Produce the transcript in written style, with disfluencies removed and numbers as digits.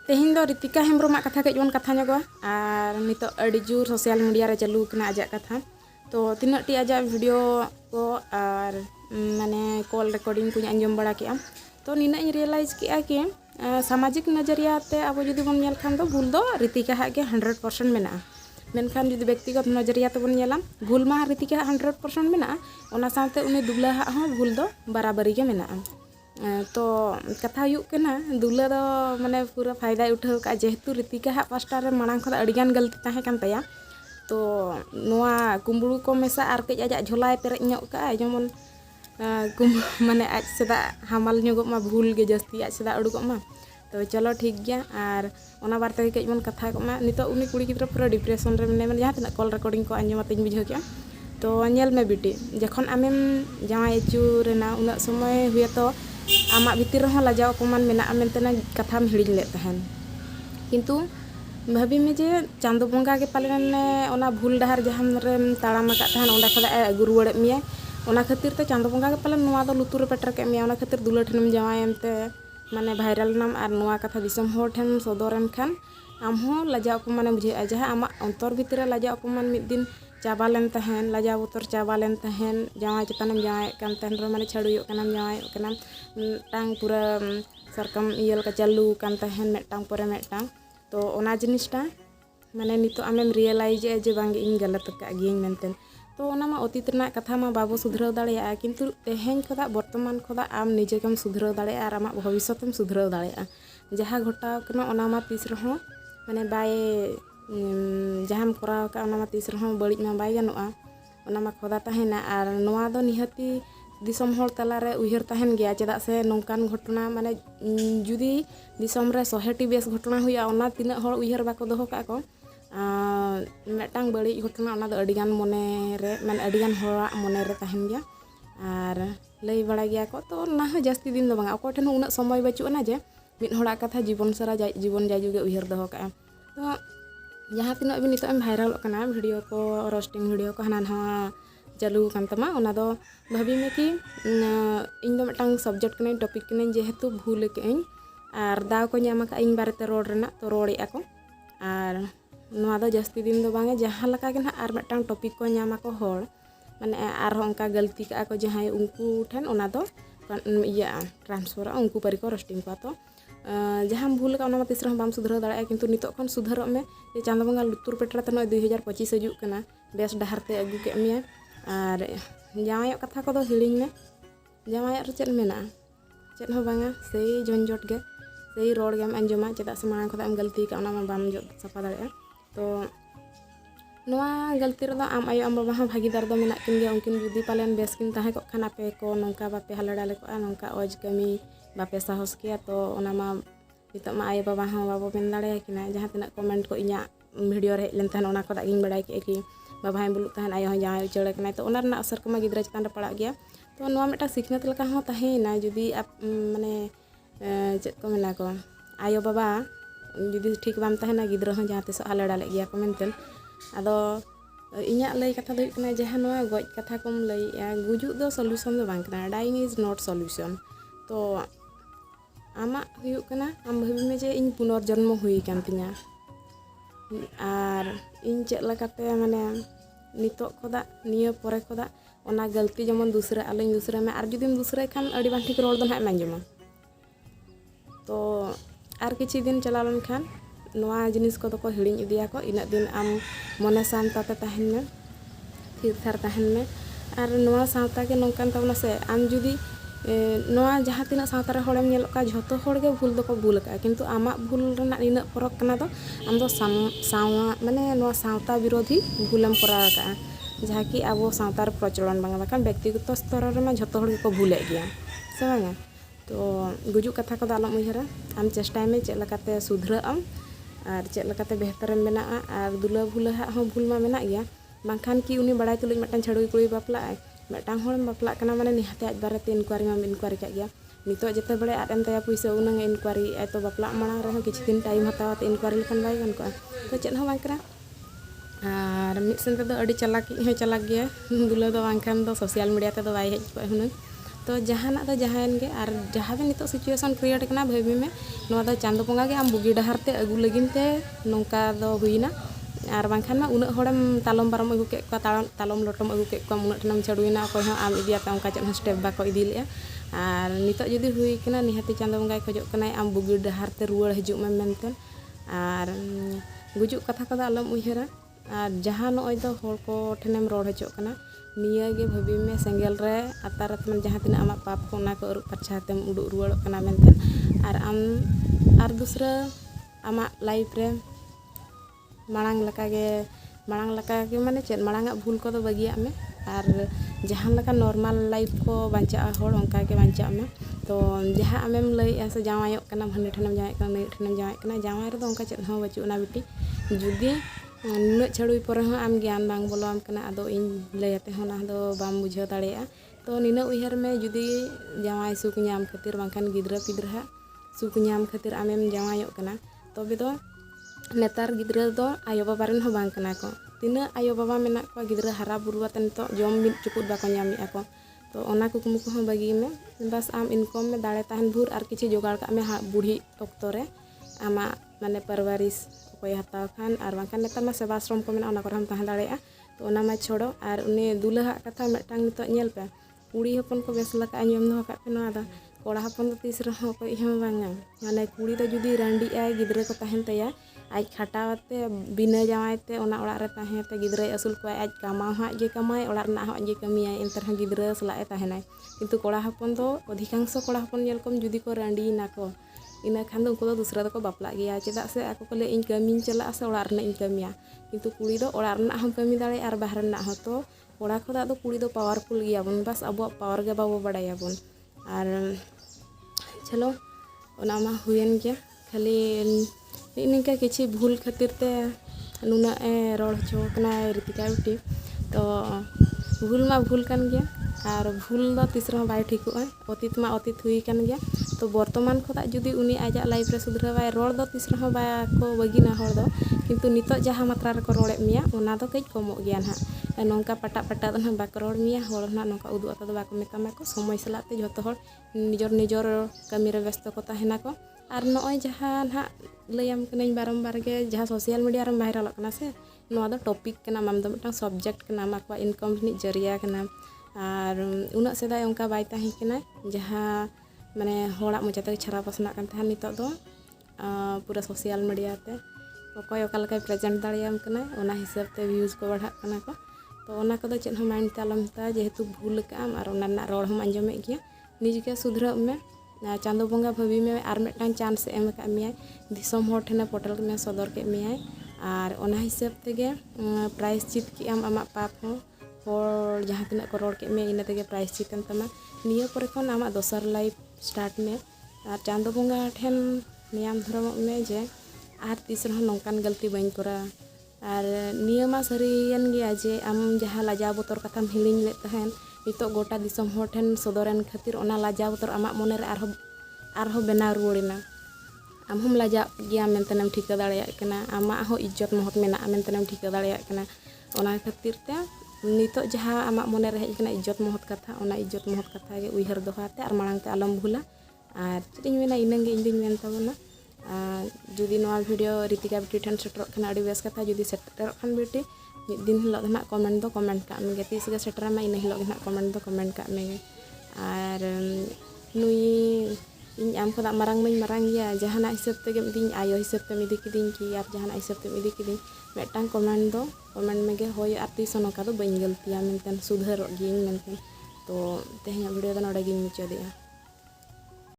तेहन दो रितिका हेम्ब्रम कथा के जोन कथा नगवा और नितो अड़ी जोर सोशल मीडिया रे चालू कना आजा कथा तो तीना टी आजा वीडियो को और माने कॉल रिकॉर्डिंग को आंजम बड़ा के तो निना रियलाइज के कि सामाजिक नजरिया ते अब जुदी बन नेल खान दो भूल दो रितिका हा के 100% मेना मेनखान जुदी व्यक्तिगत नजरिया ते बन नेला भूल मा रितिका 100% मेना ओना साथे उनी दुला हा भूल दो बराबरी के मेना तो कथा हुना दुला दो माने पूरा फायदा उठाव का जेहेतु रितिका हा पास्टा रे मांग खद अड़िगान गलती ताहे कान तया तो नोआ कुंबड़ू को मेसा आर कई आजा झोलाय पेरेज ᱧᱚᱜ का जेमन माने आज सेदा हामल ᱧᱚᱜ मा भूल गे जस्ती आज सेदा उडुक मा तो चलो ठीक गया और ओना बारते के मन कथा को मा नितो उनी कुड़ी गिद्रा पूरा डिप्रेशन रे मेने जहां तना कॉल रिकॉर्डिंग को आंजमातिन बुझाव के तो नेल में बिटी जखन आमेम जावाय चूरेना उना समय हुए तो आमा भीतर रह लाजाव अपमान मेना मेनतेना कथाम हिड़ी ले तहन किंतु भाभी में जे चांदो बंगा के पालन ओना भूल डहार जहां रे ताड़ाम का तहन ओंडा खदा अगु रुवाड़ मिया ओना खातिर ते चांदो बंगा के पालन नोआ दो लुतुर पेटर के मिया ओना खातिर दुला ठनम जावायम ते माने भाइरल नाम और नोआ कथा दिसम होर ठन सदरन खान आम हो लाजाव अपमान बुझे जहां आमा अंतर भीतर लाजाव अपमान मिद दिन चाबा लेन तहन लाजा बोतर चाबा लेन तहन जावाय चतानम जावाय कान तहन रे माने छाड़ुयो कनाम जावाय कनाम टांग पूरा सरकम इयल का चालू कान तहन मेटांग परे मेटांग तो ओना जिनिसटा माने नितो आमेम रियलाइज जे बांगे इन गलत का गियन मेनतेन तो ओना मा अतीत रना कथा मा बाबो सुधराव दाड़ेया किंतु तेहेन खोदा वर्तमान खोदा आम निजे केम सुधराव दाड़ेया और आमा भविष्यतेम सुधराव दाड़ेया जहां घटाव कना ओना मा तीस रहो माने बाय जहां कराव का ओना मा तीस रहो बड़ी मा बाय गानोआ ओना मा खोदा तहेना और नोआ दो निहती दिसम होर तला रे उहर तहन गया चेदा से नोंकान घटना माने जुदी दिसम रे 100टी बेस घटना हुआ ओना तिना होर उहर बाको दोहो का को मेटांग बड़ी घटना ओना दो अडिगान मने रे माने अडिगान होरा मने रे तहन गया और लई बड़ा गया को तो ना जास्ती दिन दो बांगा अको ठेन उना समय बचुआ ना जे मिद होड़ा कथा जीवन सारा जीवन जायजु गे उहर दोहो का तो जहां तिना भी नितो भाइरल कना वीडियो को रोस्टिंग वीडियो को हाना ना चालू कान तमा ओना दो भाभी में कि इन दो मिटांग सब्जेक्ट कने टॉपिक कने जेहेतु भूल के इन और दाव को ᱧᱟᱢ का इन बारेते रोड रेना तो रोड़ी आको और नोआ दो जास्ती दिन दो बांगे जहां लका के ना और मिटांग टॉपिक को ᱧᱟᱢ को होड़ माने आर उनका गलती का को जहां उनको ठन ओना दो इया ट्रांसफर उनको परि को रोस्टिंग को तो जहां भूल का ओना तीसरा बाम सुधराव दाड़ा किंतु नितो खन सुधरब में जे चांदो बंगा लुतुर पेटरा त 2025 हजू कना बेस डहार ते अगु के मिया और जावाय कथा को हिड़िंग में जावाय चेद मेना चेद हो बांगा सही झंझट के सही रोड गेम अंजमा चेदा से मांग खदा गलती का ओना मा बाम जो सफा दाड़ा तो नोआ गलती रे आम आयो आम बाबा हा भागीदार दो मेना किन गे उनकिन जुदी पालन बेस किन ताहे को खाना पे को नंका बापे हालडाले को नंका ओज कमी बापे साहस किया तो ओना मा नितो मा आयो बाबा हा बाबो मेन दाड़े किना जहां तना कमेंट को इया वीडियो रे लेन तहन ओना को दागिन बड़ाई के कि बाबा हाय बुलु तहन आयो जहां उचड़ कना तो ओना रना असर कमा गिद्रा चतान रे पड़ा गया तो नोआ मेटा सिखनत लका हो ताहेना जुदी आप माने चेद को मेना को आयो बाबा जुदी ठीक बाम ताहेना गिद्रा हो जहां तिस हालडाले गया को मेनतेन आदो इन्या लay कथा दो कना जहां नोआ गoj कथा कोम लay गुजु दो सॉल्यूशन दो बांग कना डाइंग इज नॉट सॉल्यूशन तो आमा हुयु कना आम भाभी में जे इन पुनर्जन्म हुई कान तिया और इन चेद लकाते माने नितो खोदा निया परे खोदा ओना गलती जेमन दूसरा आलिन दूसरा में और जुदीम दूसरा खान अड़ी बां ठीक रोड दो ना मांजमा तो आर किछि दिन चलालन खान नोआ जिनिस को को हिड़िंग इदिया को इना दिन आम मने शांता ते तहन में थिर थार तहन में और नोआ सावता के नोंकान तबना से आम जुदी नोआ जहां तिना सावता रे होड़म नेल का झतो होड़ के भूल दो को भूल का किंतु आमा भूल रना इन परक कना दो आम दो सावा माने नोआ सावता विरोधी भूलम करा का जहां कि आबो सावता रे प्रचलन बांगा बाका व्यक्तिगत स्तर रे मा झतो होड़ को भूले गया से बांगा तो गुजु कथा को दालम उहरा आम चेष्टा में चेद लकाते सुधरा आम और चेद लकाते बेहतर मेना और दुला भूला हो भूल मा मेना गया बांखान कि उनी बड़ाई तुलुज मटान छाड़ुई कुड़ी बापला मेटांग होड़ बापला कना माने निहाते आज बारेते इनक्वारी मा इनक्वारी का गया नितो जते बड़े आदम तया पैसा उनंग इनक्वारी ए तो बापला मांग रहे किछि दिन टाइम हतावत इनक्वारी लेखन बाय गन को तो चेद हो बांग करा और मिद सेन ते दो अडी चलाकी हो चलाक गया दुला दो बांखान दो सोशल मीडिया ते दो बाय हेज को हुनंग तो जहाना तो जहान गे और जहाँ भी नितो सिचुएशन क्रिएट करना भाभी में नोआ दो चांदो बंगा गे आम बुगी डहार ते अगु लगिन ते नोंका दो हुईना और बांखान मा उना होड़म तालम बारम अगु के को तालम लोटम अगु के को उना ठनम छड़ुइना अकोय हो आम इदियाते उनका चेन स्टेप बाको इदी लेया और नितो जदी हुई कना निहाती चांदो बंगाय खोजोग कनाय आम बुगी डहार ते रुवाड़ हिजुग मे मेनते और गुजुग कथा को आलम उयहरा और जहाँ नोय दो होड़ को ठेनेम रोड हचोग कना निया गे भाभी में सेंगल रे अतारत मन जहाँ तीना आमा पाप को ना को अरु फरछा तेम उडुक रुवाड़ोग कना मेनते और आम और दूसरा आमा लाइफ रे मांग लका के माने चेद मांगा भूल को बगिया में और जहाँ लका नॉर्मल लाइफ को बांचा होड़ उनका के बांचा में तो जहाँ आमेम लई से जावायोग कना भने ठेनम जावाय कना नई ठेनम जावाय कना जावाय रे दो उनका चेद हो बचुना बिटी जुदी नुना छड़ुई पर हो आम ज्ञान बांग बोलोम कना आदो इन लयते हो ना दो बाम बुझाव दाड़ेया तो निना उयहर में जुदी जावाय सुख न्याम खातिर बांखान गिद्रा पिद्रा सुख न्याम खातिर आमेम जावायोग कना तबे दो नेतार गिद्रा दो आयो बाबा रेन हो बांग कना को तीना आयो बाबा मेना को गिद्रा हरा बुरुवाते नितो जम मिद चुकुद बाको न्यामी को तो ओना कुकमु को बगी में बस आम इनकम में दाड़े ताहन भूर और किछि जोगाड़ का में बूढ़ी ऑक्तो रे आमा माने परवरिश कोई हताव खान और बांखान नेतार मा सेवाश्रम को मेना ओना को हम ताहन दाड़ेया तो ओना मा छोड़ो और उनी दुल्हा कथा मेटांग नितो नेल पे कुड़ी हपन को बेस लका आंजम दो का पे नोआ दा कोड़ा हपन तो तीस रहो को इहो बांगा माने कुड़ी तो जुदी रांडी आय गिद्रा को ताहन तया आज खटावते बिना जावायते ओना ओड़ा रे ताहेते गिद्रा असुल को आज कमाव हा जे कमाय ओड़ा रना हा जे कमिया एंतर गिद्रा सलाए ताहेनाय किंतु कोड़ा हपन तो अधिकांश कोड़ा हपन नेल कम जुदी को रांडी ना को ina khan do uनको दूसरा दो को बापला गया चेदा से ako को ले इन कमी चला से ओड़ा रना इन कमिया किंतु कुड़ी दो ओड़ा रना हम कमी दाड़े और बाहर रना हो तो कोड़ा खुदा दो कुड़ी दो पावरफुल गया बन बस अब पावर के बाबो बड़ाया बन और चलो ओना मा हुयन गया खाली निका किछि भूल खातिर ते नुना ए रोड चोकना रितिका बिटी तो भूल मा भूल कान गया और भूल दो तीसरा बाय ठिको अतीत मा अतीत हुई कान गया तो वर्तमान खोदा जुदी उनी आजा लाइफ रे सुधरावाय रोड दो तीसरा बा को बगिना होड़ दो किंतु नितो जहाँ मात्रा रे को रोड़े मिया ओना दो कई कमो गया ना नोंका पटा पटा दो ना बाको रोड़ मिया होड़ ना नोंका उदु अता दो बाको मेतामा को समय सलाते जतो होड़ निजर निजर कमी रे व्यस्त को ताहेना को और नोय जहाँ ना लैम कनई बारंबार के जहाँ सोशल मीडिया रे वायरल कना से नोआ दो टॉपिक कना माम दो मिटा सब्जेक्ट कना माकवा इनकम नि जरिया कना और उना सेदाय उनका बाय ताही कना जहाँ माने होड़ा मोचाते छारा पसना कान थान नितो दो पूरा सोशल मीडिया ते अकोय ओका लका प्रेजेंट दाड़ियाम कना ओना हिसाब ते व्यूज को बढ़ा कना को तो ओना को दो चेन हम माइंड ते आलम ता जेहेतु भूल काम और ओना ना रोड हम अंजमे गया निज के सुधरा में चांदो बंगा भाभी में और मेटान चांस एम का मिया दिसम होड़ ठेना पोर्टल में सदर के मिया और ओना हिसाब तेगे प्राइस जीत की आम आमा पाप हो होड़ जहाँ तना को रोड के में इन तेगे प्राइस जीतन तमा निया पर खन आमा दोसर लाइफ स्टार्ट में और चांदो बंगा ठेन नियम धर्म में जे और तीसरा नौकान गलती बन करा और नियम सरियन गया जे आम जहाँ लाजा बोतर कथाम हिलिंग ले तहन नितो गोटा दिसम होड़ ठेन सदरन खातिर ओना लाजा बोतर आमा मने रे आरहो बेना रुवड़ेना आम हम लाजा गया मेनतेनम ठिका दाड़िया कना आमा हो इज्जत महत मेना मेनतेनम ठिका दाड़िया कना ओना खातिर ते नितो जहाँ आमा मने रे हेज कना इज्जत महत कथा ओना इज्जत महत कथा गे उइहर दोहाते और मांग ते आलम भूला और चेदिन मेना इनंगे इंदिन मेन ताबोना जुदी नोआ वीडियो रितिका बिटी ठन सेटर खाना अड़ी बेस कथा जुदी सेटर खान बिटी मिद दिन हिलो ना कमेंट दो कमेंट का मेगे तीस गे सेटर मा इन हिलो ना कमेंट दो कमेंट का मेगे और नुई इन आम खुदा मारंग में मारंग गया जहाना हिसाब ते मिदिन आयो हिसाब ते मिदी किदिन की और जहाना हिसाब ते मिदी किदिन मेटांग कमेंट में गे होय आर तीस नोका दो बइन गलतिया मेनतेन सुधर गिन मेनतेन तो तेहना वीडियो दो नोडे गिन मुचादेया।